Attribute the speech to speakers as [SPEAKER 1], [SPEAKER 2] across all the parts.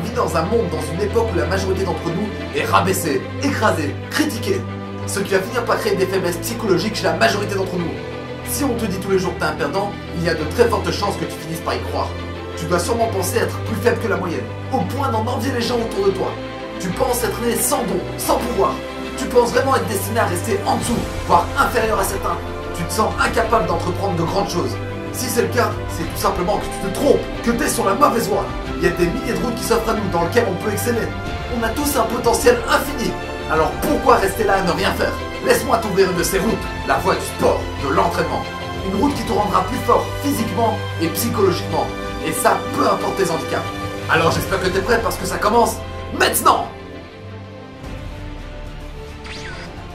[SPEAKER 1] vit dans un monde, dans une époque où la majorité d'entre nous est rabaissée, écrasée, critiquée. Ce qui va finir par créer des faiblesses psychologiques chez la majorité d'entre nous. Si on te dit tous les jours que t'es un perdant, il y a de très fortes chances que tu finisses par y croire. Tu dois sûrement penser être plus faible que la moyenne, au point d'en envier les gens autour de toi. Tu penses être né sans don, sans pouvoir. Tu penses vraiment être destiné à rester en dessous, voire inférieur à certains. Tu te sens incapable d'entreprendre de grandes choses. Si c'est le cas, c'est tout simplement que tu te trompes, que tu es sur la mauvaise voie. Il y a des milliers de routes qui s'offrent à nous dans lesquelles on peut exceller. On a tous un potentiel infini. Alors pourquoi rester là à ne rien faire? Laisse-moi t'ouvrir une de ces routes, la voie du sport, de l'entraînement. Une route qui te rendra plus fort physiquement et psychologiquement. Et ça, peu importe tes handicaps. Alors j'espère que tu es prêt parce que ça commence maintenant.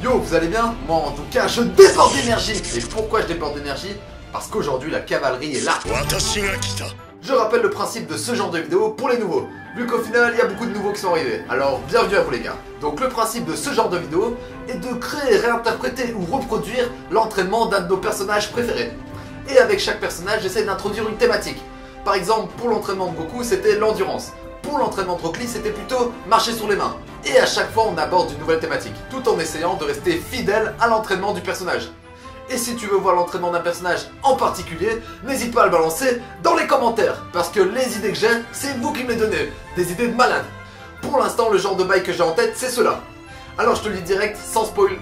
[SPEAKER 1] Yo, vous allez bien? Moi en tout cas, je déborde d'énergie. Et pourquoi je déborde d'énergie? Parce qu'aujourd'hui la cavalerie est là. Je rappelle le principe de ce genre de vidéo pour les nouveaux, vu qu'au final il y a beaucoup de nouveaux qui sont arrivés. Alors bienvenue à vous les gars. Donc le principe de ce genre de vidéo est de créer, réinterpréter ou reproduire l'entraînement d'un de nos personnages préférés. Et avec chaque personnage j'essaie d'introduire une thématique. Par exemple pour l'entraînement de Goku c'était l'endurance. Pour l'entraînement de Rock Lee c'était plutôt marcher sur les mains. Et à chaque fois on aborde une nouvelle thématique, tout en essayant de rester fidèle à l'entraînement du personnage. Et si tu veux voir l'entraînement d'un personnage en particulier, n'hésite pas à le balancer dans les commentaires. Parce que les idées que j'ai, c'est vous qui me les donnez. Des idées de malade. Pour l'instant, le genre de bail que j'ai en tête, c'est cela. Alors je te le dis direct, sans spoil.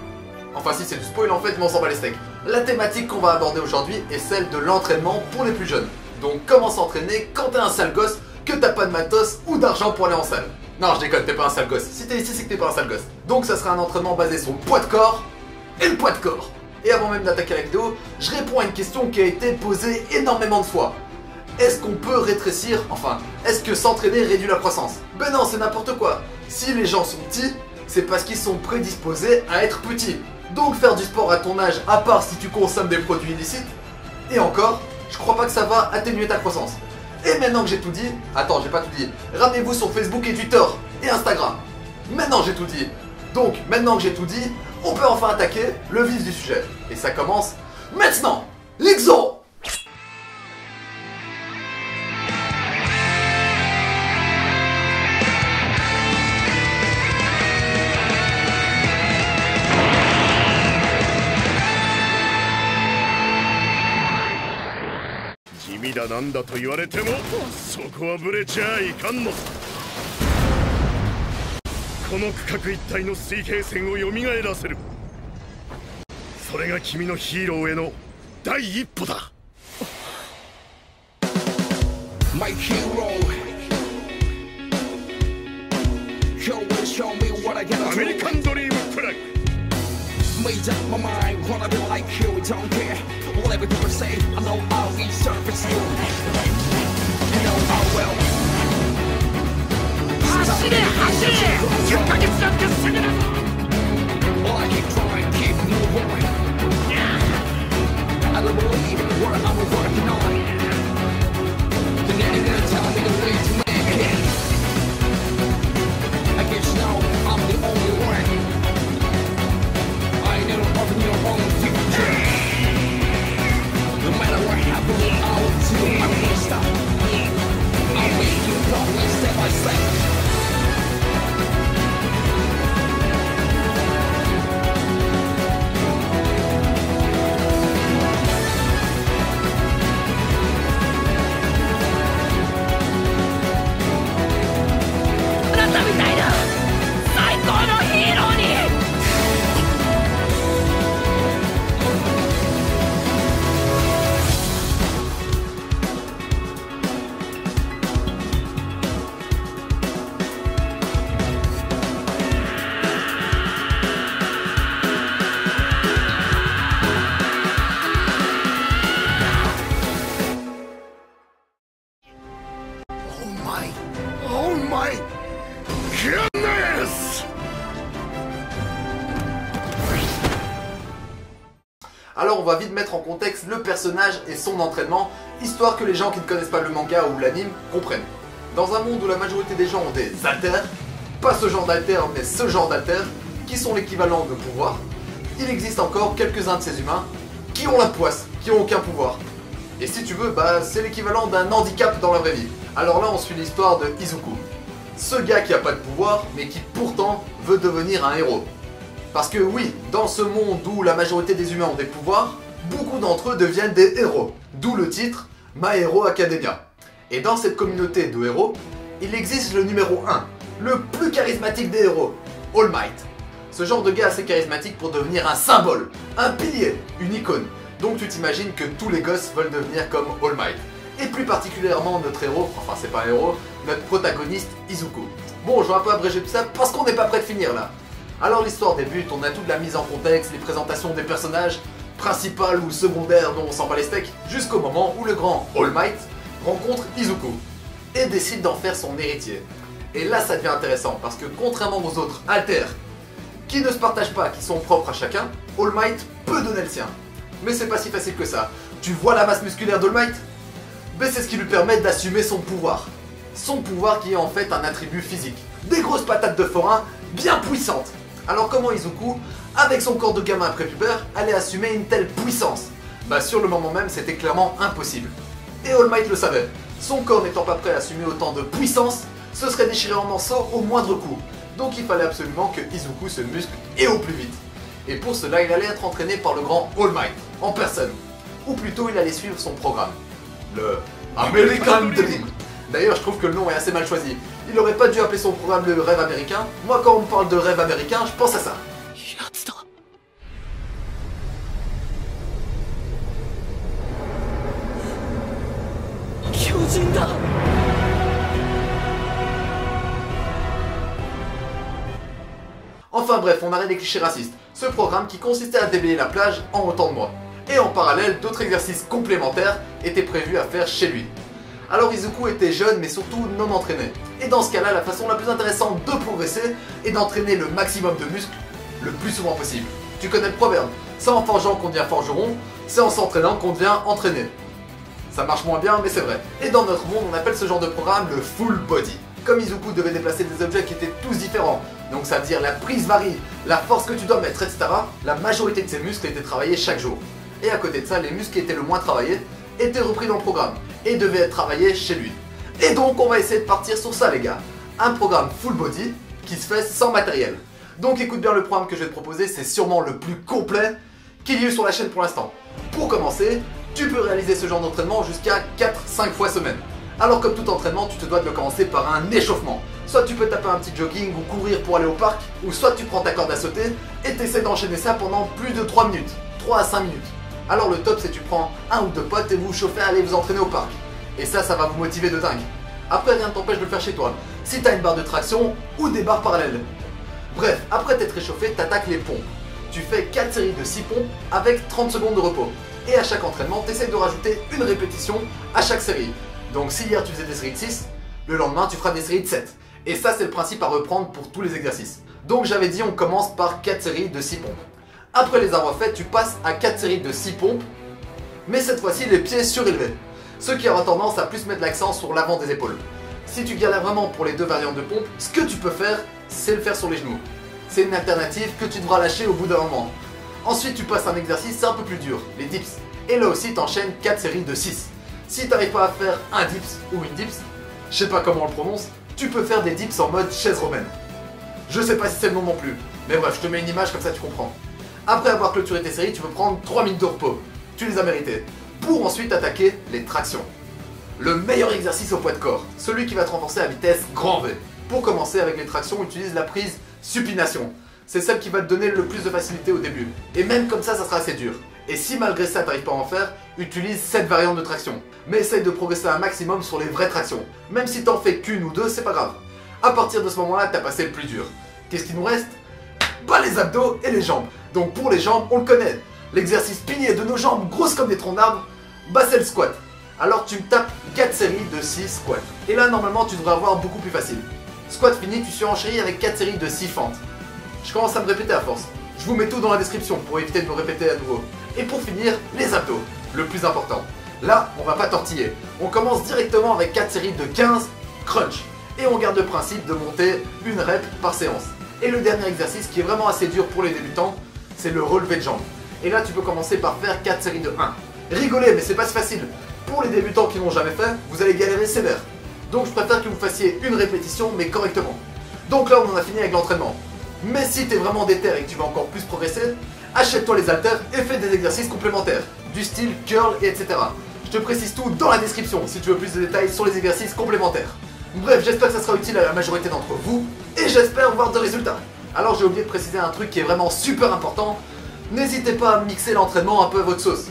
[SPEAKER 1] Enfin si c'est du spoil en fait, mais on s'en bat les steaks. La thématique qu'on va aborder aujourd'hui est celle de l'entraînement pour les plus jeunes. Donc comment s'entraîner quand t'es un sale gosse, que t'as pas de matos ou d'argent pour aller en salle. Non je déconne, t'es pas un sale gosse. Si t'es ici, c'est que t'es pas un sale gosse. Donc ça sera un entraînement basé sur le poids de corps et le poids de corps. Et avant même d'attaquer la vidéo, je réponds à une question qui a été posée énormément de fois. Est-ce qu'on peut rétrécir, enfin, est-ce que s'entraîner réduit la croissance? Ben non, c'est n'importe quoi. Si les gens sont petits, c'est parce qu'ils sont prédisposés à être petits. Donc faire du sport à ton âge, à part si tu consommes des produits illicites, et encore, je crois pas que ça va atténuer ta croissance. Et maintenant que j'ai tout dit, attends, j'ai pas tout dit, ramenez-vous sur Facebook et Twitter, et Instagram. Maintenant j'ai tout dit. Donc, maintenant que j'ai tout dit, on peut enfin attaquer le vif du sujet. Et ça commence maintenant. L'exo.
[SPEAKER 2] My hero, show me what I gotta do. American Dream Flag. Made up my mind, wanna be like you, don't care. Whatever people say, I know I'll be surface you. You know I will. 走れ走れ10ヶ月だってすぐだぞ Well I keep trying, keep moving. I don't believe what I'm working on. Then you're gonna tell me the way to make it. I guess now I'm the only one. I need to open your own future. No matter what happens, I'll do. I won't stop. I'll make you progress step by step. Oh my goodness!
[SPEAKER 1] Alors on va vite mettre en contexte le personnage et son entraînement, histoire que les gens qui ne connaissent pas le manga ou l'anime comprennent. Dans un monde où la majorité des gens ont des haltères, pas ce genre d'haltères mais ce genre d'haltères, qui sont l'équivalent de pouvoir, il existe encore quelques-uns de ces humains qui ont la poisse, qui ont aucun pouvoir. Et si tu veux, bah c'est l'équivalent d'un handicap dans la vraie vie. Alors là on suit l'histoire de Izuku. Ce gars qui a pas de pouvoir, mais qui pourtant veut devenir un héros. Parce que oui, dans ce monde où la majorité des humains ont des pouvoirs, beaucoup d'entre eux deviennent des héros. D'où le titre My Hero Academia. Et dans cette communauté de héros, il existe le numéro 1, le plus charismatique des héros, All Might. Ce genre de gars assez charismatique pour devenir un symbole, un pilier, une icône. Donc tu t'imagines que tous les gosses veulent devenir comme All Might. Et plus particulièrement notre héros, enfin c'est pas un héros, notre protagoniste Izuku. Bon, je vais un peu abréger tout ça parce qu'on n'est pas prêt de finir là. Alors l'histoire débute, on a toute la mise en contexte, les présentations des personnages, principales ou secondaires dont on s'en bat les steaks, jusqu'au moment où le grand All Might rencontre Izuku et décide d'en faire son héritier. Et là ça devient intéressant parce que contrairement aux autres alters qui ne se partagent pas, qui sont propres à chacun, All Might peut donner le sien. Mais c'est pas si facile que ça. Tu vois la masse musculaire d'All Might ? Mais c'est ce qui lui permet d'assumer son pouvoir. Son pouvoir qui est en fait un attribut physique. Des grosses patates de forain bien puissantes. Alors comment Izuku, avec son corps de gamin prépubère, allait assumer une telle puissance ? Bah sur le moment même c'était clairement impossible. Et All Might le savait. Son corps n'étant pas prêt à assumer autant de puissance, ce serait déchiré en morceaux au moindre coup. Donc il fallait absolument que Izuku se muscle et au plus vite. Et pour cela il allait être entraîné par le grand All Might, en personne. Ou plutôt il allait suivre son programme. Le American Dream. D'ailleurs je trouve que le nom est assez mal choisi. Il aurait pas dû appeler son programme le rêve américain. Moi quand on me parle de rêve américain, je pense à ça. Enfin bref, on arrête les clichés racistes. Ce programme qui consistait à déblayer la plage en autant de mois. Et en parallèle, d'autres exercices complémentaires étaient prévus à faire chez lui. Alors Izuku était jeune mais surtout non entraîné. Et dans ce cas-là, la façon la plus intéressante de progresser est d'entraîner le maximum de muscles le plus souvent possible. Tu connais le proverbe, c'est en forgeant qu'on devient forgeron, c'est en s'entraînant qu'on devient entraîné. Ça marche moins bien mais c'est vrai. Et dans notre monde, on appelle ce genre de programme le full body. Comme Izuku devait déplacer des objets qui étaient tous différents, donc ça veut dire la prise varie, la force que tu dois mettre, etc. La majorité de ces muscles étaient travaillés chaque jour. Et à côté de ça, les muscles qui étaient le moins travaillés étaient repris dans le programme et devaient être travaillés chez lui. Et donc on va essayer de partir sur ça les gars. Un programme full body qui se fait sans matériel. Donc écoute bien le programme que je vais te proposer, c'est sûrement le plus complet qu'il y ait eu sur la chaîne pour l'instant. Pour commencer, tu peux réaliser ce genre d'entraînement jusqu'à 4-5 fois semaine. Alors comme tout entraînement, tu te dois de le commencer par un échauffement. Soit tu peux taper un petit jogging ou courir pour aller au parc, ou soit tu prends ta corde à sauter et t'essaies d'enchaîner ça pendant plus de 3 minutes, 3 à 5 minutes. Alors le top c'est que tu prends un ou deux potes et vous vous chauffez à aller vous entraîner au parc. Et ça va vous motiver de dingue. Après rien ne t'empêche de le faire chez toi, si t'as une barre de traction ou des barres parallèles. Bref, après t'être réchauffé, t'attaques les pompes. Tu fais 4 séries de 6 pompes avec 30 secondes de repos. Et à chaque entraînement, t'essaies de rajouter une répétition à chaque série. Donc si hier tu faisais des séries de 6, le lendemain tu feras des séries de 7. Et ça c'est le principe à reprendre pour tous les exercices. Donc j'avais dit on commence par 4 séries de 6 pompes. Après les avoir faites, tu passes à 4 séries de 6 pompes, mais cette fois-ci les pieds surélevés. Ce qui aura tendance à plus mettre l'accent sur l'avant des épaules. Si tu galères vraiment pour les deux variantes de pompe, ce que tu peux faire, c'est le faire sur les genoux. C'est une alternative que tu devras lâcher au bout d'un moment. Ensuite tu passes à un exercice un peu plus dur, les dips. Et là aussi t'enchaînes 4 séries de 6. Si t'arrives pas à faire un dips ou une dips, je sais pas comment on le prononce, tu peux faire des dips en mode chaise romaine. Je sais pas si c'est le nom non plus, mais bref, je te mets une image comme ça tu comprends. Après avoir clôturé tes séries, tu peux prendre 3 minutes de repos. Tu les as méritées. Pour ensuite attaquer les tractions. Le meilleur exercice au poids de corps, celui qui va te renforcer à vitesse grand V. Pour commencer avec les tractions, utilise la prise supination. C'est celle qui va te donner le plus de facilité au début. Et même comme ça sera assez dur. Et si malgré ça t'arrives pas à en faire, utilise cette variante de traction. Mais essaye de progresser un maximum sur les vraies tractions. Même si t'en fais qu'une ou deux, c'est pas grave. À partir de ce moment-là, t'as passé le plus dur. Qu'est-ce qui nous reste? Bah les abdos et les jambes. Donc pour les jambes, on le connaît. L'exercice pilier de nos jambes grosses comme des troncs d'arbres, bah c'est le squat. Alors tu me tapes 4 séries de 6 squats. Et là normalement tu devrais avoir beaucoup plus facile. Squat fini, tu surenchéris avec 4 séries de 6 fentes. Je commence à me répéter à force. Je vous mets tout dans la description pour éviter de me répéter à nouveau. Et pour finir, les abdos, le plus important. Là, on va pas tortiller. On commence directement avec 4 séries de 15 crunch. Et on garde le principe de monter une rep par séance. Et le dernier exercice qui est vraiment assez dur pour les débutants, c'est le relevé de jambes. Et là, tu peux commencer par faire 4 séries de 1. Rigolez, mais c'est pas si facile. Pour les débutants qui n'ont jamais fait, vous allez galérer sévère. Donc je préfère que vous fassiez une répétition mais correctement. Donc là on en a fini avec l'entraînement. Mais si t'es vraiment déter et que tu veux encore plus progresser, achète-toi les haltères et fais des exercices complémentaires, du style curl et etc. Je te précise tout dans la description si tu veux plus de détails sur les exercices complémentaires. Bref, j'espère que ça sera utile à la majorité d'entre vous et j'espère voir de résultats. Alors j'ai oublié de préciser un truc qui est vraiment super important, n'hésitez pas à mixer l'entraînement un peu à votre sauce.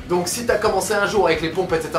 [SPEAKER 1] Donc si t'as commencé un jour avec les pompes etc,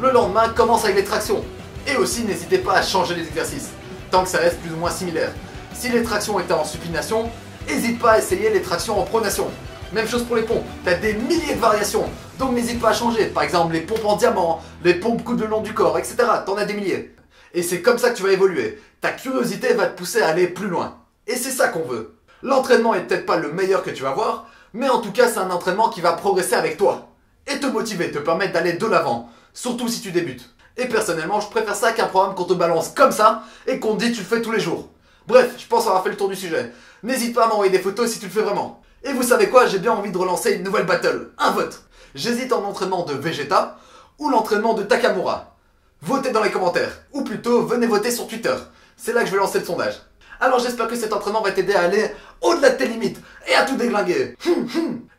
[SPEAKER 1] le lendemain commence avec les tractions. Et aussi n'hésitez pas à changer les exercices, tant que ça reste plus ou moins similaire. Si les tractions étaient en supination, n'hésite pas à essayer les tractions en pronation. Même chose pour les pompes, t'as des milliers de variations, donc n'hésite pas à changer. Par exemple les pompes en diamant, les pompes coudes le long du corps, etc. T'en as des milliers. Et c'est comme ça que tu vas évoluer. Ta curiosité va te pousser à aller plus loin. Et c'est ça qu'on veut. L'entraînement est peut-être pas le meilleur que tu vas voir, mais en tout cas c'est un entraînement qui va progresser avec toi. Et te motiver, te permettre d'aller de l'avant, surtout si tu débutes. Et personnellement, je préfère ça qu'un programme qu'on te balance comme ça et qu'on te dit tu le fais tous les jours. Bref, je pense avoir fait le tour du sujet. N'hésite pas à m'envoyer des photos si tu le fais vraiment. Et vous savez quoi, j'ai bien envie de relancer une nouvelle battle, un vote. J'hésite en entraînement de Vegeta ou l'entraînement de Takamura. Votez dans les commentaires, ou plutôt venez voter sur Twitter. C'est là que je vais lancer le sondage. Alors j'espère que cet entraînement va t'aider à aller au-delà de tes limites et à tout déglinguer.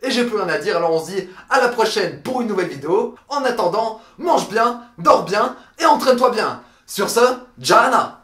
[SPEAKER 1] Et j'ai plus rien à dire, alors on se dit à la prochaine pour une nouvelle vidéo. En attendant, mange bien, dors bien et entraîne-toi bien. Sur ce, Jana!